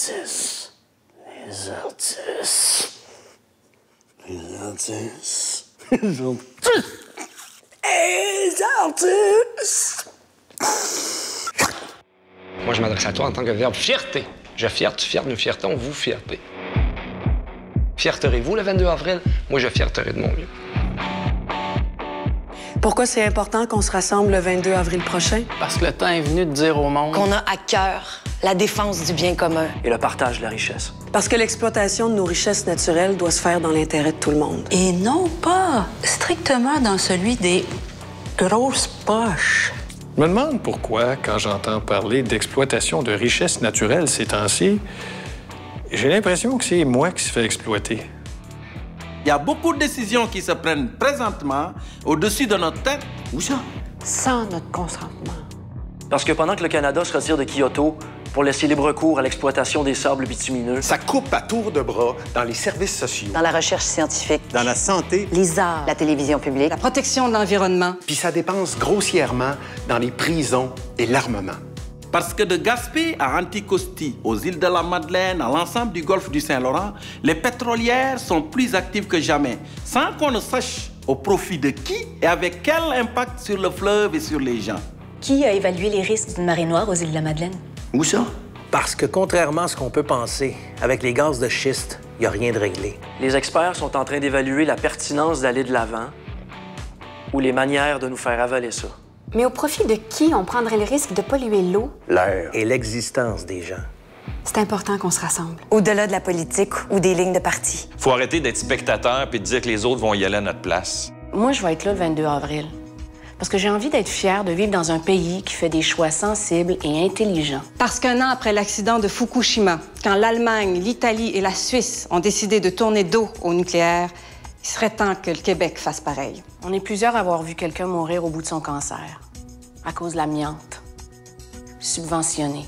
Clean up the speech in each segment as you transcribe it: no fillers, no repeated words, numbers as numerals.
artistes. Les artistes. Les artistes. Les artistes. Moi, je m'adresse à toi en tant que verbe fierté. Je fierte, tu fiertes, nous fiertons, vous fierté. Fierterez-vous le 22 avril? Moi, je fierterai de mon mieux. Pourquoi c'est important qu'on se rassemble le 22 avril prochain? Parce que le temps est venu de dire au monde qu'on a à cœur la défense du bien commun. Et le partage de la richesse. Parce que l'exploitation de nos richesses naturelles doit se faire dans l'intérêt de tout le monde. Et non pas strictement dans celui des grosses poches. Je me demande pourquoi, quand j'entends parler d'exploitation de richesses naturelles ces temps-ci, j'ai l'impression que c'est moi qui se fais exploiter. Il y a beaucoup de décisions qui se prennent présentement au-dessus de notre tête. Où ça? Sans notre consentement. Parce que pendant que le Canada se retire de Kyoto pour laisser libre cours à l'exploitation des sables bitumineux, ça coupe à tour de bras dans les services sociaux, Dans la recherche scientifique, dans la santé, les arts, la télévision publique, La protection de l'environnement. puis ça dépense grossièrement dans les prisons et l'armement. Parce que de Gaspé à Anticosti, aux îles de la Madeleine, à l'ensemble du golfe du Saint-Laurent, les pétrolières sont plus actives que jamais, sans qu'on ne sache au profit de qui et avec quel impact sur le fleuve et sur les gens. Qui a évalué les risques d'une marée noire aux îles de la Madeleine? Où ça? Parce que contrairement à ce qu'on peut penser, avec les gaz de schiste, il n'y a rien de réglé. les experts sont en train d'évaluer la pertinence d'aller de l'avant ou les manières de nous faire avaler ça. Mais au profit de qui on prendrait le risque de polluer l'eau? L'air. Et l'existence des gens. C'est important qu'on se rassemble. au-delà de la politique ou des lignes de parti. Faut arrêter d'être spectateur puis de dire que les autres vont y aller à notre place. Moi, je vais être là le 22 avril. Parce que j'ai envie d'être fière de vivre dans un pays qui fait des choix sensibles et intelligents. Parce qu'un an après l'accident de Fukushima, quand l'Allemagne, l'Italie et la Suisse ont décidé de tourner dos au nucléaire, il serait temps que le Québec fasse pareil. On est plusieurs à avoir vu quelqu'un mourir au bout de son cancer. À cause de l'amiante. Subventionné.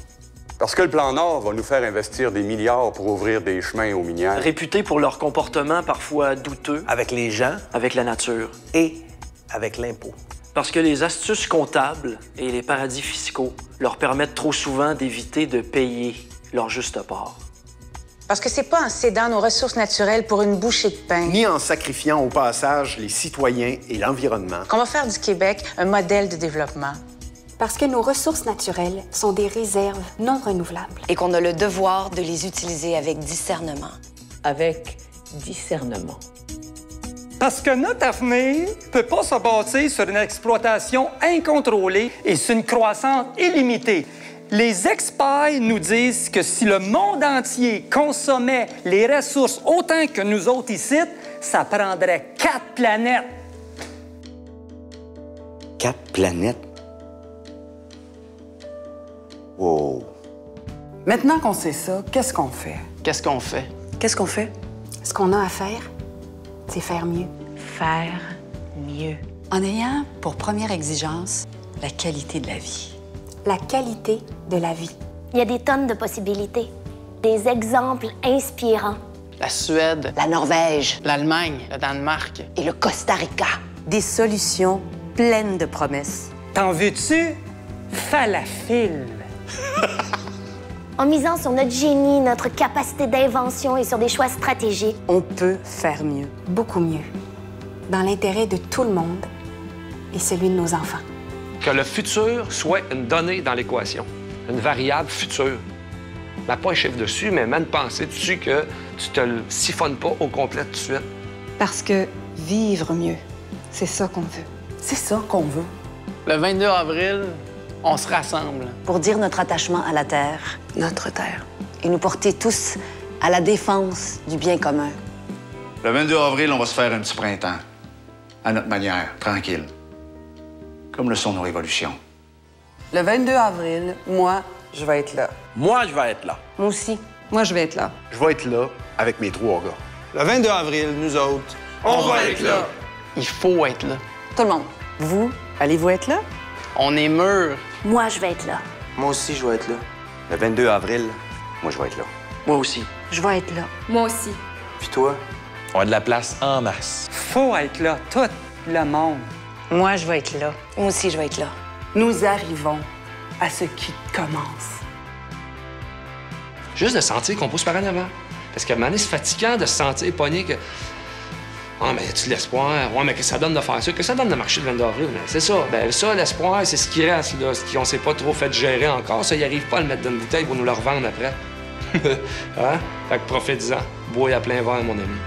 Parce que le plan Nord va nous faire investir des milliards pour ouvrir des chemins aux minières. Réputés pour leur comportement parfois douteux Avec les gens avec la nature. et avec l'impôt. Parce que les astuces comptables et les paradis fiscaux leur permettent trop souvent d'éviter de payer leur juste part. Parce que c'est pas en cédant nos ressources naturelles pour une bouchée de pain Ni en sacrifiant au passage les citoyens et l'environnement. qu'on va faire du Québec un modèle de développement. Parce que nos ressources naturelles sont des réserves non renouvelables. Et qu'on a le devoir de les utiliser avec discernement. Avec discernement. Parce que notre avenir ne peut pas se bâtir sur une exploitation incontrôlée et sur une croissance illimitée. Les experts nous disent que si le monde entier consommait les ressources autant que nous autres ici, ça prendrait 4 planètes. 4 planètes. Wow. Maintenant qu'on sait ça, qu'est-ce qu'on fait? Qu'est-ce qu'on fait? Qu'est-ce qu'on fait? Ce qu'on a à faire, c'est faire mieux. Faire mieux. En ayant pour première exigence la qualité de la vie. La qualité de la vie. Il y a des tonnes de possibilités, des exemples inspirants. La Suède, La Norvège l'Allemagne, le Danemark. et le Costa Rica. Des solutions pleines de promesses. T'en veux-tu? Falafel. En misant sur notre génie, notre capacité d'invention et sur des choix stratégiques, On peut faire mieux. beaucoup mieux. Dans l'intérêt de tout le monde et celui de nos enfants. Que le futur soit une donnée dans l'équation, une variable future. Mets pas un chiffre dessus, mais mets une pensée dessus que tu te le siphonnes pas au complet tout de suite. Parce que vivre mieux, c'est ça qu'on veut. C'est ça qu'on veut. Le 22 avril, on se rassemble. Pour dire notre attachement à la Terre Notre terre. et nous porter tous à la défense du bien commun. Le 22 avril, on va se faire un petit printemps. À notre manière, tranquille. Comme le sont nos révolutions. Le 22 avril, moi, je vais être là. Moi, je vais être là. Moi aussi. Moi, je vais être là. Je vais être là avec mes 3 gars. Le 22 avril, nous autres, on va être là. Il faut être là. Tout le monde. Vous, allez-vous être là? On est mûrs. moi, je vais être là. Moi aussi, je vais être là. Le 22 avril, moi, je vais être là. Moi aussi. Je vais être là. Moi aussi. Puis toi? On a de la place en masse. Faut être là, tout le monde. Moi, je vais être là. Moi aussi, je vais être là. Nous arrivons à ce qui commence. Juste de sentir qu'on pousse par en avant. Parce qu'à un moment donné, c'est fatigant de se sentir pogné que... Ah, mais y a-tu de l'espoir? Ouais, mais qu'est-ce que ça donne de faire ça? Qu'est-ce que ça donne de marcher le 22 avril? C'est ça. Ben ça, l'espoir, c'est ce qui reste, là. Ce qu'on s'est pas trop fait gérer encore. Ça, ils n'arrivent pas à le mettre dans une bouteille pour nous le revendre après. Hein? Fait que profite-en. Bois à plein verre, mon ami.